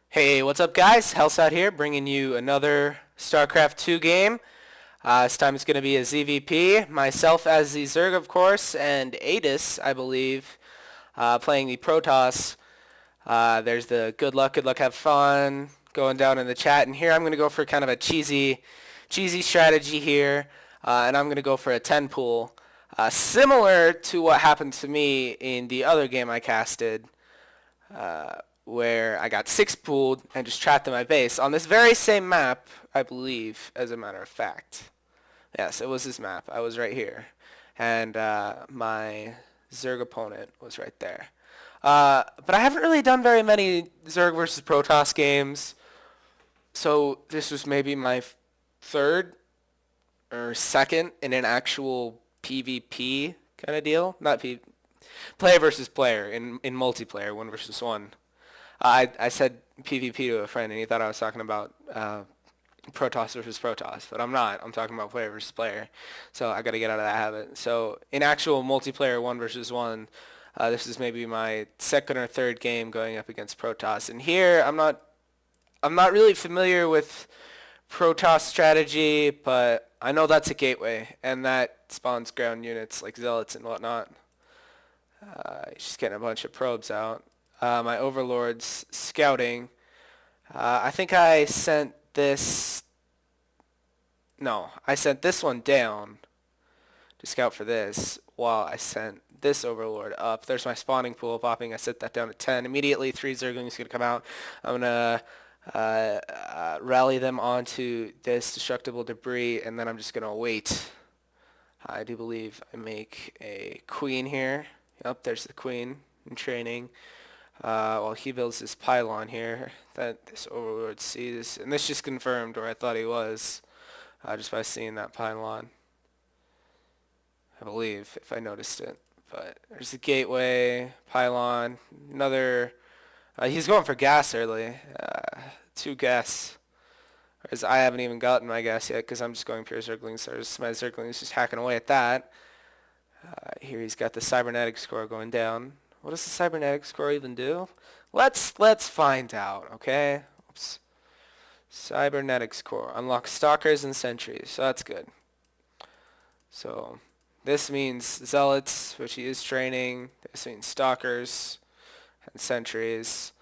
Hey, what's up guys? Helsaad here, bringing you another Starcraft 2 game. This time it's going to be a ZvP, myself as the Zerg of course, and Aedus, I believe, playing the Protoss. There's the good luck, have fun, going down in the chat. And here I'm going to go for kind of a cheesy strategy here, and I'm going to go for a 10 pool. Similar to what happened to me in the other game I casted, where I got 6 pooled and just trapped in my base on this very same map, I believe, as a matter of fact. Yes, it was this map. I was right here. And my Zerg opponent was right there. But I haven't really done very many Zerg versus Protoss games, so this was maybe my third or second in an actual PvP kind of deal. Not player versus player in multiplayer, 1 versus 1. I said PvP to a friend, and he thought I was talking about Protoss versus Protoss, but I'm not. I'm talking about player versus player. So I got to get out of that habit. So in actual multiplayer 1 versus 1, this is maybe my second or third game going up against Protoss. And here I'm not really familiar with Protoss strategy, but I know that's a gateway, and that spawns ground units like zealots and whatnot. Just getting a bunch of probes out. My overlord's scouting. I think I sent this. No, I sent this one down to scout for this, while I sent this overlord up. There's my spawning pool popping. I set that down to 10. Immediately, 3 Zerglings gonna come out. I'm gonna rally them onto this destructible debris, and then I'm just gonna wait. I do believe I make a queen here. Yep, there's the queen in training. While he builds this pylon here that this overlord sees, and this just confirmed where I thought he was, just by seeing that pylon, I believe, if I noticed it. But there's the gateway, pylon, another, he's going for gas early, 2 gas, whereas I haven't even gotten my gas yet because I'm just going pure Zerglings, so my Zerglings just hacking away at that. Here he's got the cybernetic score going down. What does the cybernetic score even do? Let's find out, okay? Oops. Cybernetic score unlocks stalkers and sentries, so that's good. So this means zealots, which he is training. This means stalkers and sentries.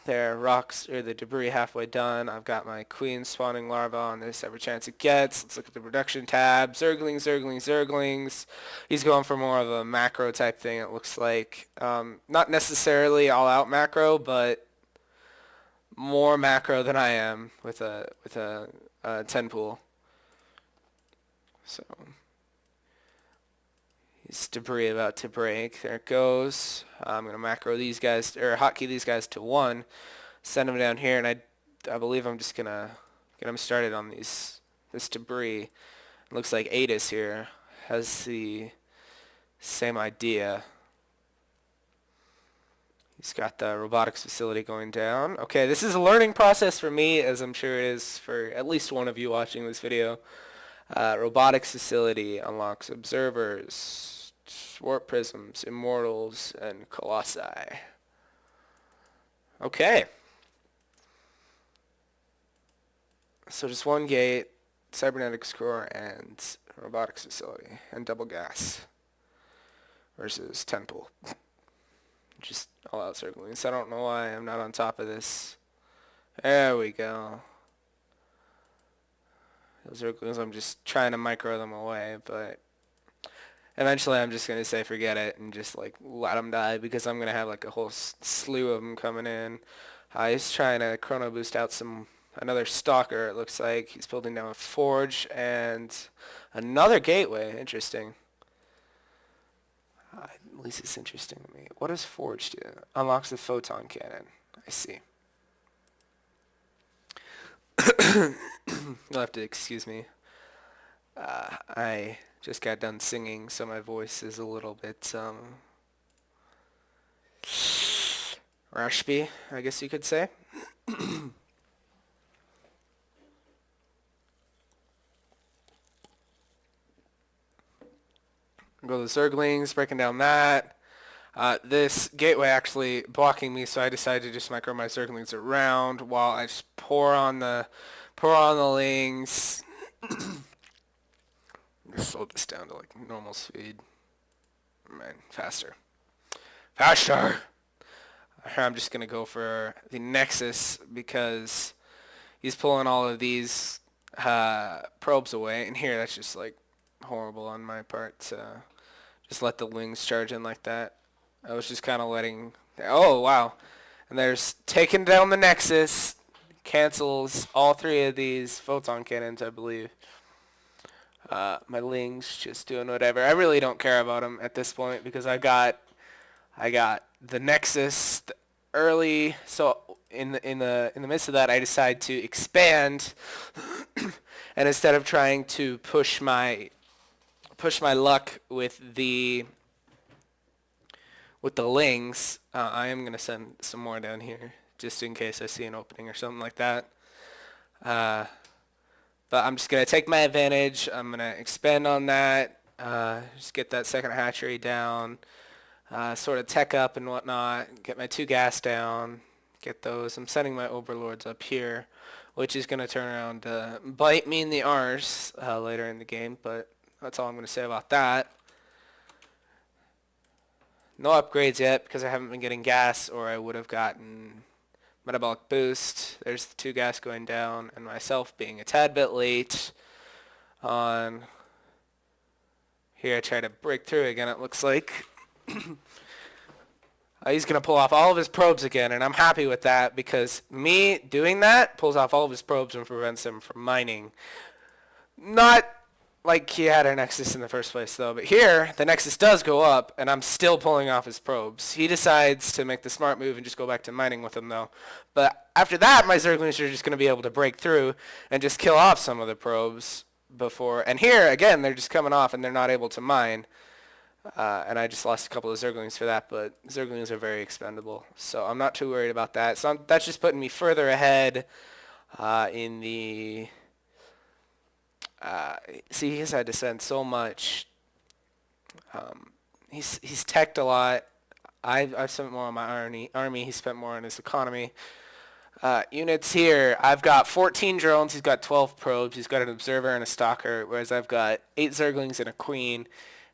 There, rocks or the debris halfway done. I've got my queen spawning larva on this every chance it gets. Let's look at the production tab. Zerglings, Zerglings, Zerglings. He's going for more of a macro type thing, it looks like. Not necessarily all out macro, but more macro than I am with a 10 pool. So he's debris about to break. There it goes. I'm gonna macro these guys, or hotkey these guys to 1. Send them down here, and I believe I'm just gonna get them started on this debris. It looks like Aedus here has the same idea. He's got the robotics facility going down. Okay, this is a learning process for me, as I'm sure it is for at least one of you watching this video. Robotics facility unlocks observers, warp prisms, immortals, and colossi. Okay. So just 1 gate, cybernetic score, and robotics facility, and double gas versus 10 pool. Just all out circling. So I don't know why I'm not on top of this. There we go. Those circles, I'm just trying to micro them away, but eventually I'm just going to say forget it and just like let them die, because I'm going to have like a whole slew of them coming in. He's trying to chrono boost out another stalker, it looks like. He's building down a forge and another gateway. Interesting. At least it's interesting to me. What does forge do? Unlocks the photon cannon. I see. You'll have to excuse me. I just got done singing, so my voice is a little bit raspy, I guess you could say. Go to the Zerglings, breaking down that. This gateway actually blocking me, so I decided to just micro my Zerglings around while I just pour on the lings. Just slow this down to like normal speed. Man, faster. Faster! I'm just gonna go for the Nexus because he's pulling all of these probes away, and here that's just like horrible on my part to just let the lings charge in like that. I was just kind of letting. Oh wow! And there's taking down the Nexus, cancels all three of these photon cannons, I believe. My lings just doing whatever. I really don't care about them at this point because I got the Nexus early. So in the midst of that, I decide to expand, and instead of trying to push my luck with the lings, I am gonna send some more down here just in case I see an opening or something like that. But I'm just gonna take my advantage. I'm gonna expand on that. Just get that second hatchery down. Sort of tech up and whatnot. Get my 2 gas down. Get those. I'm sending my overlords up here, which is gonna turn around to bite me in the arse later in the game. But that's all I'm gonna say about that. No upgrades yet because I haven't been getting gas, or I would have gotten metabolic boost. There's the 2 gas going down, and myself being a tad bit late on here. I try to break through again, it looks like. He's going to pull off all of his probes again, and I'm happy with that because me doing that pulls off all of his probes and prevents him from mining. Not like he had a Nexus in the first place, though. But here, the Nexus does go up, and I'm still pulling off his probes. He decides to make the smart move and just go back to mining with them, though. But after that, my Zerglings are just going to be able to break through and just kill off some of the probes before. And here, again, they're just coming off, and they're not able to mine. And I just lost a couple of Zerglings for that, but Zerglings are very expendable. So I'm not too worried about that. So that's just putting me further ahead in the... see, he's had to send so much. He's teched a lot. I've spent more on my army. He spent more on his economy. Units here, I've got 14 drones. He's got 12 probes. He's got an observer and a stalker, whereas I've got 8 Zerglings and a queen.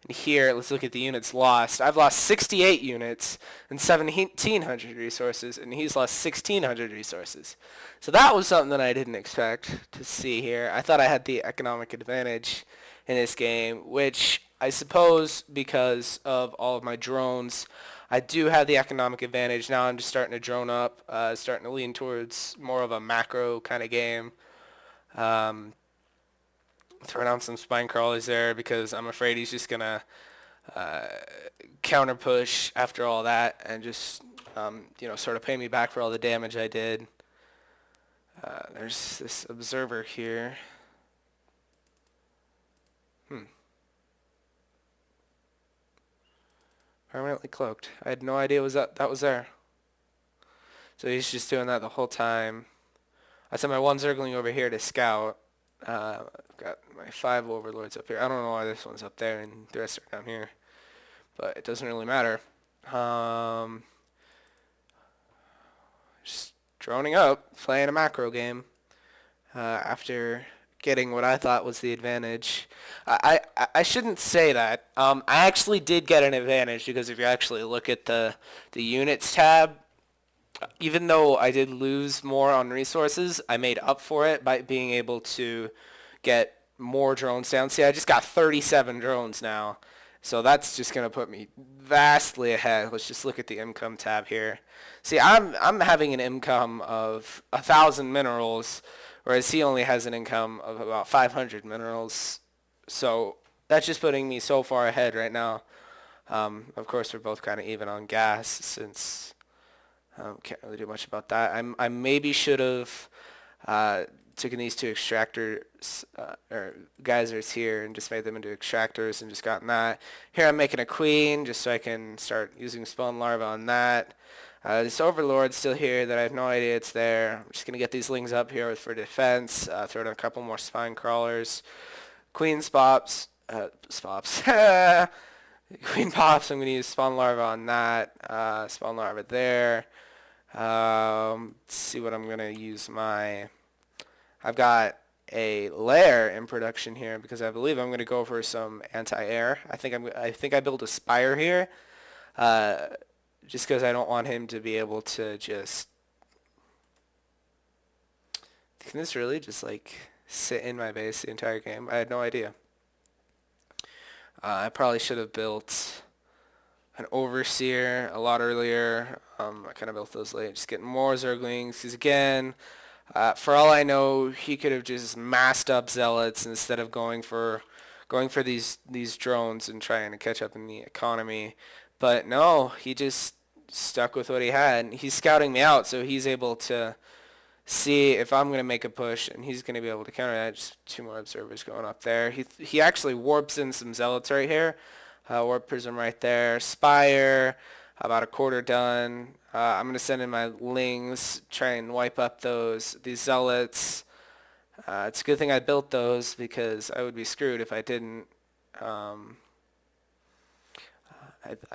And here, let's look at the units lost. I've lost 68 units and 1,700 resources, and he's lost 1,600 resources. So that was something that I didn't expect to see here. I thought I had the economic advantage in this game, which I suppose because of all of my drones, I do have the economic advantage. Now I'm just starting to drone up, starting to lean towards more of a macro kind of game. Throwing down some spine crawlers there because I'm afraid he's just gonna counter push after all that and just sort of pay me back for all the damage I did. There's this observer here. Permanently cloaked. I had no idea that was there. So he's just doing that the whole time. I sent my 1 Zergling over here to scout. I've got my 5 overlords up here. I don't know why this one's up there and the rest are down here, but it doesn't really matter. Just droning up, playing a macro game after getting what I thought was the advantage. I shouldn't say that. I actually did get an advantage because if you actually look at the units tab, even though I did lose more on resources, I made up for it by being able to get more drones down. See, I just got 37 drones now. So that's just going to put me vastly ahead. Let's just look at the income tab here. See, I'm having an income of 1,000 minerals, whereas he only has an income of about 500 minerals. So that's just putting me so far ahead right now. Of course, we're both kind of even on gas since... can't really do much about that. I maybe should have taken these 2 extractors or geysers here and just made them into extractors and just gotten that. Here I'm making a queen just so I can start using spawn larva on that. This overlord's still here that I have no idea it's there. I'm just gonna get these lings up here for defense. Throw in a couple more spine crawlers. Queen spops. Queen pops. I'm gonna use spawn larva on that. Spawn larva there. Let's see what I'm gonna use my. I've got a lair in production here because I believe I'm gonna go for some anti-air. I think I built a spire here, uh, just because I don't want him to be able to just. Can this really just like sit in my base the entire game? I had no idea. I probably should have built an overseer a lot earlier. I kind of built those late. Just getting more zerglings. Because again, for all I know, he could have just massed up zealots instead of going for these drones and trying to catch up in the economy. But no, he just stuck with what he had. He's scouting me out, so he's able to see if I'm going to make a push, and he's going to be able to counter that. Just 2 more observers going up there. He actually warps in some zealots right here. Warp prism right there. Spire, about a quarter done. I'm going to send in my lings, try and wipe up these zealots. It's a good thing I built those because I would be screwed if I didn't. I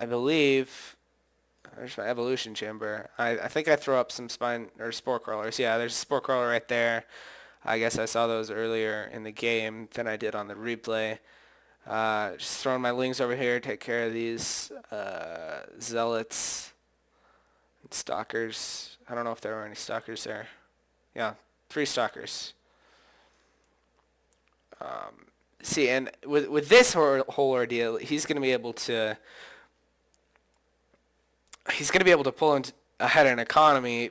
believe. There's my evolution chamber. I think I throw up some spine or spore crawlers. Yeah, there's a spore crawler right there. I guess I saw those earlier in the game than I did on the replay. Just throwing my lings over here, take care of these zealots and stalkers. I don't know if there were any stalkers there. Yeah, 3 stalkers. See, and with this whole ordeal, he's going to be able to pull ahead an economy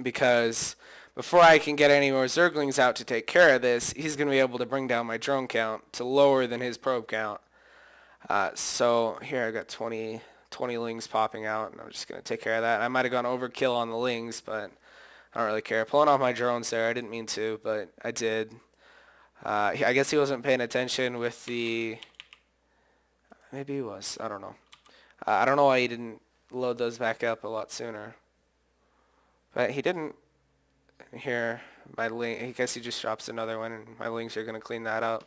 because before I can get any more zerglings out to take care of this, he's going to be able to bring down my drone count to lower than his probe count. So here I got 20 lings popping out, and I'm just going to take care of that. I might have gone overkill on the lings, but I don't really care. Pulling off my drones there, I didn't mean to, but I did. I guess he wasn't paying attention with the... Maybe he was. I don't know. I don't know why he didn't load those back up a lot sooner. But he didn't. Here, my ling. I guess he just drops another one, and my lings are gonna clean that up.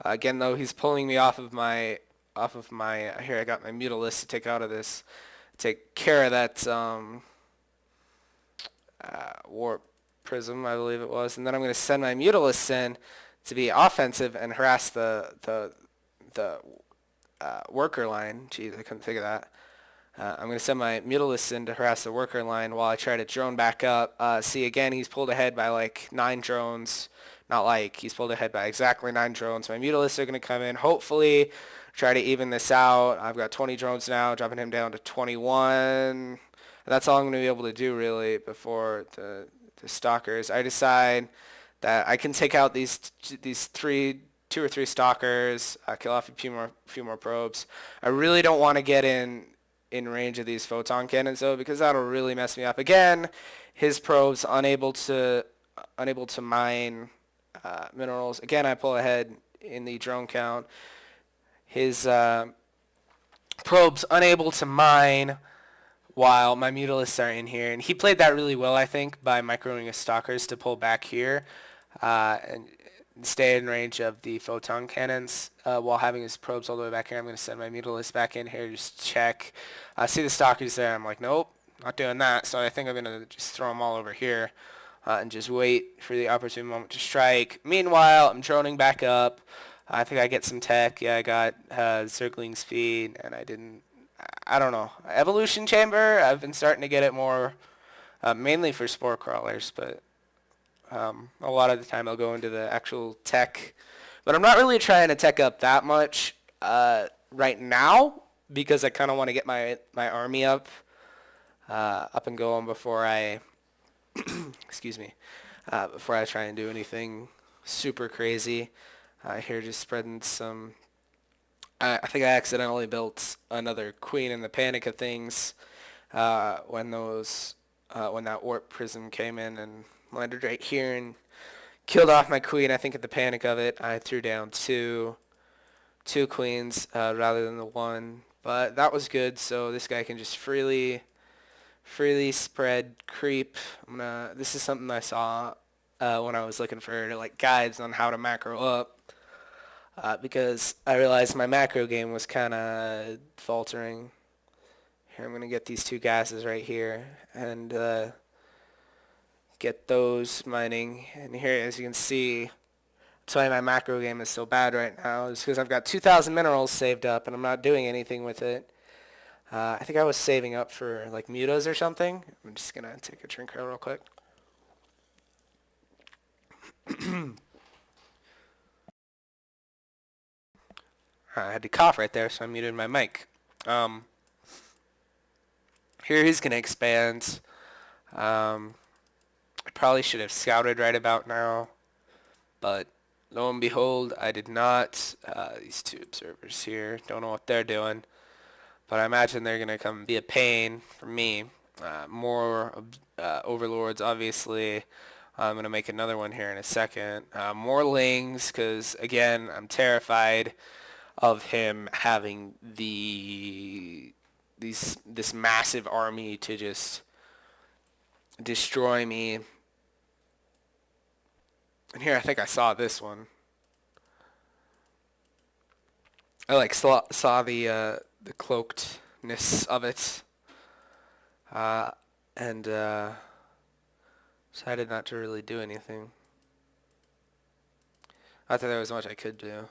Again, though, he's pulling me off of my. Here, I got my Mutalisk to take out of this. Take care of that warp prism, I believe it was, and then I'm gonna send my Mutalisk in to be offensive and harass the worker line. Jeez, I couldn't think of that. I'm going to send my Mutalisk in to harass the worker line while I try to drone back up. See, again, he's pulled ahead by like 9 drones. He's pulled ahead by exactly 9 drones. My Mutalisks are going to come in, hopefully try to even this out. I've got 20 drones now, dropping him down to 21. That's all I'm going to be able to do, really, before the stalkers. I decide that I can take out these 2 or 3 stalkers, kill off a few more probes. I really don't want to get in range of these photon cannons though, because that'll really mess me up. Again, his probes unable to mine minerals. Again, I pull ahead in the drone count. His probes unable to mine while my Mutalisks are in here, and he played that really well, I think, by microing his stalkers to pull back here and stay in range of the photon cannons while having his probes all the way back here. I'm going to send my Mutalisk back in here, just check. I see the stalkers there. I'm like, nope, not doing that. So I think I'm going to just throw them all over here and just wait for the opportune moment to strike. Meanwhile, I'm droning back up. I think I get some tech. Yeah, I got circling speed, and I don't know. Evolution chamber, I've been starting to get it more, mainly for spore crawlers, but a lot of the time I'll go into the actual tech. But I'm not really trying to tech up that much right now because I kind of want to get my army up and going before I, excuse me, before I try and do anything super crazy. Here just spreading some... I think I accidentally built another queen in the panic of things when that warp prism came in and landed right here and killed off my queen. I think at the panic of it, I threw down two queens rather than the one. But that was good, so this guy can just freely spread creep. This is something I saw when I was looking for like guides on how to macro up. because I realized my macro game was kind of faltering. Here, I'm going to get these two gases right here and get those mining. And here, as you can see, that's why my macro game is so bad right now, is because I've got 2,000 minerals saved up and I'm not doing anything with it. I think I was saving up for like mutas or something. I'm just going to take a drink here real quick. I had to cough right there, so I muted my mic. Here he's going to expand. I probably should have scouted right about now, but lo and behold, I did not. These two observers here, don't know what they're doing, but I imagine they're going to come be a pain for me. More overlords, obviously. I'm going to make another one here in a second. More lings, because, again, I'm terrified of him having this massive army to just destroy me. And here I think I saw this one. I like saw the cloakedness of it, and decided not to really do anything. Not that there was much I could do.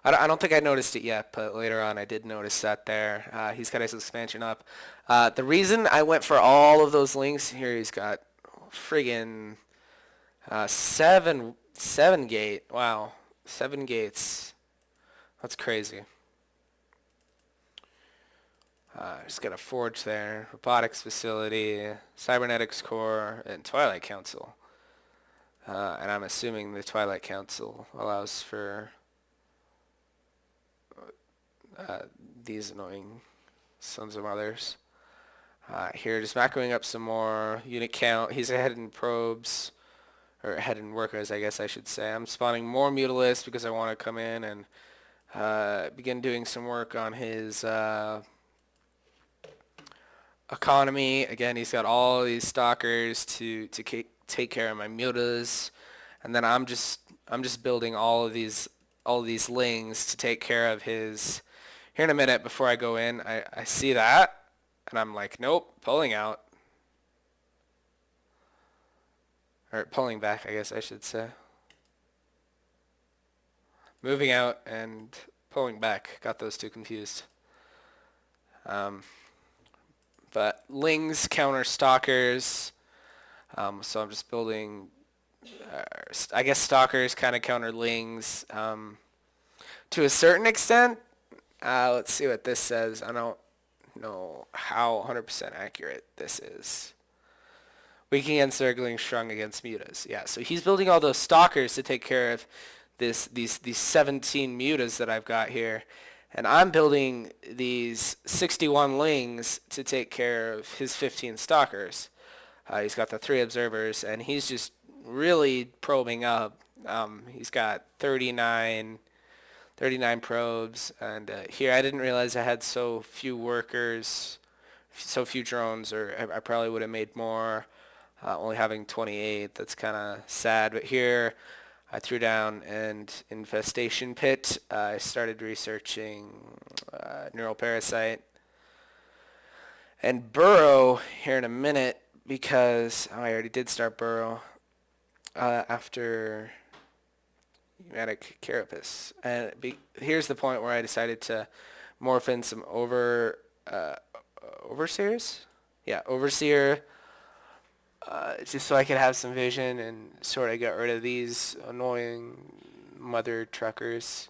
I don't think I noticed it yet, but later on I did notice that there. He's got his expansion up. The reason I went for all of those links here, he's got friggin' seven gate. Wow, 7 gates. That's crazy. Just got a forge there, robotics facility, cybernetics core, and Twilight Council. And I'm assuming the Twilight Council allows for these annoying sons of mothers. Here, just macroing up some more unit count. He's ahead in probes, or ahead in workers, I guess I should say. I'm spawning more mutalisks because I want to come in and begin doing some work on his economy. Again, he's got all these stalkers to take care of my mutas, and then I'm just building all of these lings to take care of his. Here in a minute, before I go in, I see that, and I'm like, nope, pulling out. Or pulling back, I guess I should say. Moving out and pulling back. Got those two confused. But lings counter stalkers. So I'm just building, I guess stalkers kind of counter lings to a certain extent. Let's see what this says. I don't know how 100% accurate this is. Weak against circling, strong against mutas. Yeah, so he's building all those stalkers to take care of these 17 mutas that I've got here. And I'm building these 61 lings to take care of his 15 stalkers. He's got the 3 observers, and he's just really probing up. He's got 39 probes, and here I didn't realize I had so few workers, so few drones, or I probably would have made more. Only having 28, that's kind of sad. But here I threw down an infestation pit. I started researching neural parasite and burrow here in a minute, because I already did start burrow after Pneumatic Carapace. And here's the point where I decided to morph in some overseers? Yeah, overseer, just so I could have some vision and sort of get rid of these annoying mother truckers.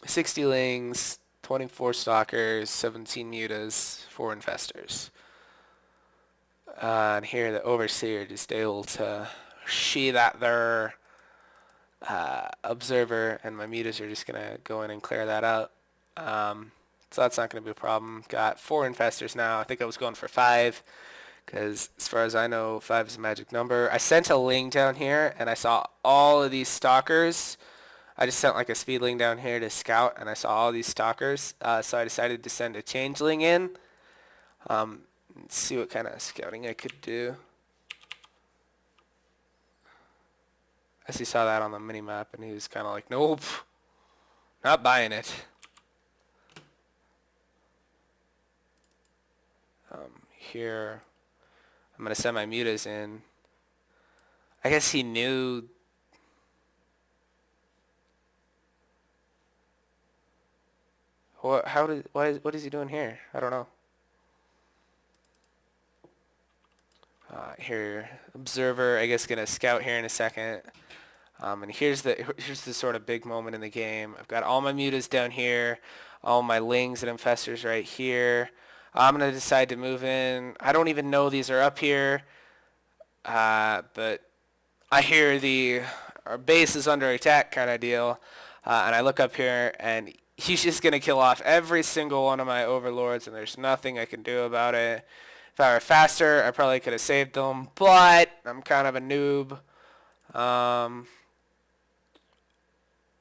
60 lings, 24 stalkers, 17 mutas, 4 infestors. And here the overseer just able to see that their observer, and my mutas are just going to go in and clear that out. So that's not going to be a problem. Got 4 infestors now. I think I was going for 5, because as far as I know, 5 is a magic number. I sent a ling down here, and I saw all of these stalkers. I just sent like a speedling down here to scout, and I saw all these stalkers. So I decided to send a changeling in. Let's see what kind of scouting I could do. As he saw that on the mini map, and he was kind of like, nope, not buying it. Here, I'm gonna send my mutas in. I guess he knew. What? How did? Why? What is he doing here? I don't know. Here, observer. I guess gonna scout here in a second. And here's the sort of big moment in the game. I've got all my mutas down here, all my lings and infestors right here. I'm gonna decide to move in. I don't even know these are up here, but I hear our base is under attack kind of deal, and I look up here and he's just gonna kill off every single one of my overlords, and there's nothing I can do about it. If I were faster, I probably could have saved them, but I'm kind of a noob.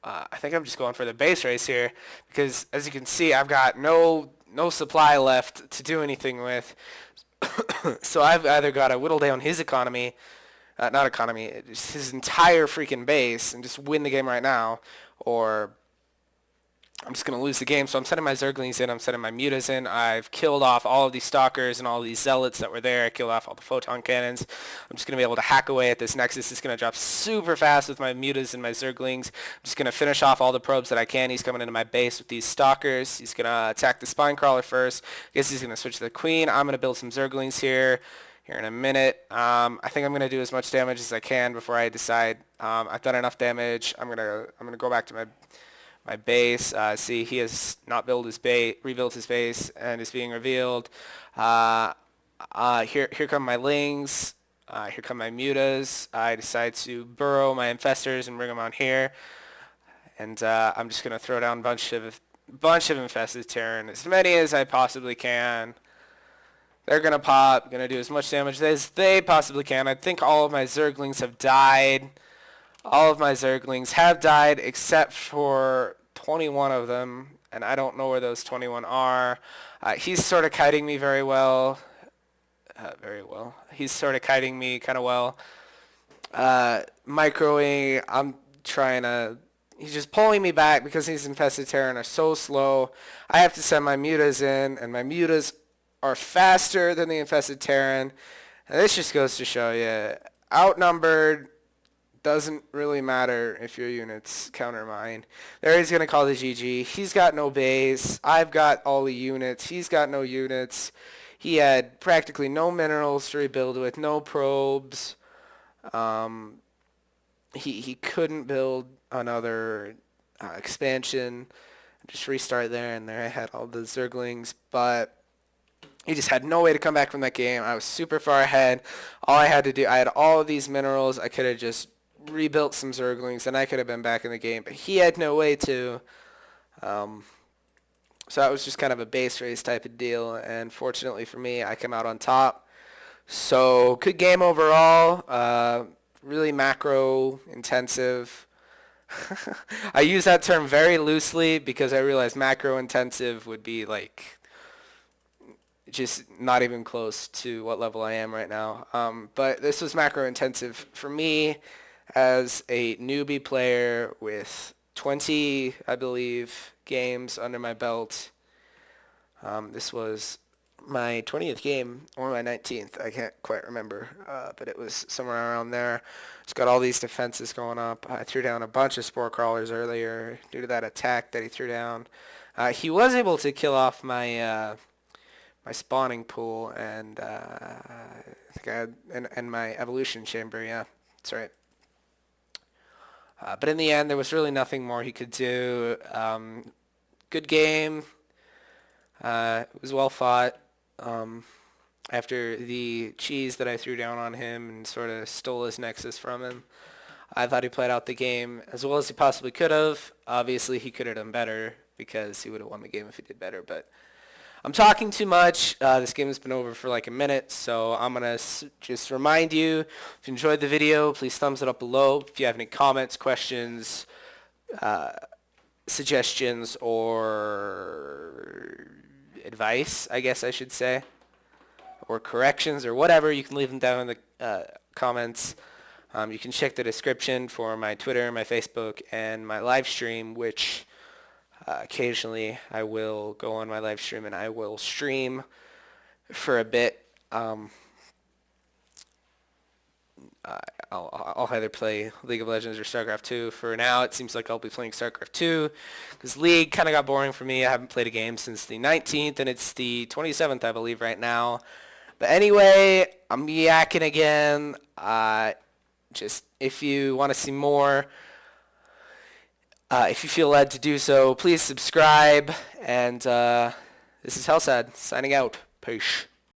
I think I'm just going for the base race here because, as you can see, I've got no supply left to do anything with. So I've either got to whittle down his economy, not economy, just his entire freaking base and just win the game right now, or I'm just going to lose the game. So I'm sending my Zerglings in. I'm sending my Mutas in. I've killed off all of these Stalkers and all of these Zealots that were there. I killed off all the Photon Cannons. I'm just going to be able to hack away at this Nexus. It's going to drop super fast with my Mutas and my Zerglings. I'm just going to finish off all the probes that I can. He's coming into my base with these Stalkers. He's going to attack the Spinecrawler first. I guess he's going to switch to the Queen. I'm going to build some Zerglings here in a minute. I think I'm going to do as much damage as I can before I decide. I've done enough damage. I'm going to go back to my base. See, he has not rebuilt his base, and is being revealed. Here come my lings. Here come my mutas. I decide to burrow my infestors and bring them on here, and I'm just gonna throw down a bunch of infested Terran, as many as I possibly can. They're gonna pop. Gonna do as much damage as they possibly can. I think all of my Zerglings have died. All of my Zerglings have died except for 21 of them, and I don't know where those 21 are. He's sort of kiting me very well. He's sort of kiting me kind of well. Microing, he's just pulling me back because these infested Terran are so slow. I have to send my mutas in, and my mutas are faster than the infested Terran. And this just goes to show you, outnumbered, doesn't really matter if your units counter mine. There he's going to call the GG. He's got no base. I've got all the units. He's got no units. He had practically no minerals to rebuild with, no probes. He couldn't build another expansion. Just restart there, and there I had all the Zerglings, but he just had no way to come back from that game. I was super far ahead. All I had to do, I had all of these minerals. I could have just rebuilt some Zerglings, and I could have been back in the game, but he had no way to. So that was just kind of a base race type of deal, and fortunately for me, I came out on top. So good game overall. Really macro intensive. I use that term very loosely because I realized macro intensive would be like just not even close to what level I am right now. But this was macro intensive for me as a newbie player with 20, I believe, games under my belt. This was my 20th game or my 19th. I can't quite remember, but it was somewhere around there. It's got all these defenses going up. I threw down a bunch of spore crawlers earlier due to that attack that he threw down. He was able to kill off my my spawning pool and I think I had and my evolution chamber. Yeah, that's right. But in the end, there was really nothing more he could do. Good game. It was well fought. After the cheese that I threw down on him and sort of stole his Nexus from him, I thought he played out the game as well as he possibly could have. Obviously, he could have done better because he would have won the game if he did better. But I'm talking too much. This game has been over for like a minute, so I'm going to just remind you, if you enjoyed the video, please thumbs it up below. If you have any comments, questions, suggestions, or advice, I guess I should say, or corrections, or whatever, you can leave them down in the comments. You can check the description for my Twitter, my Facebook, and my live stream, which occasionally I will go on my live stream and I will stream for a bit. I'll either play League of Legends or Starcraft 2. For now, it seems like I'll be playing Starcraft 2 because League kind of got boring for me. I haven't played a game since the 19th, and it's the 27th, I believe, right now. But anyway, I'm yakking again. Just if you want to see more, if you feel led to do so, please subscribe. And this is Helsaad signing out. Peace.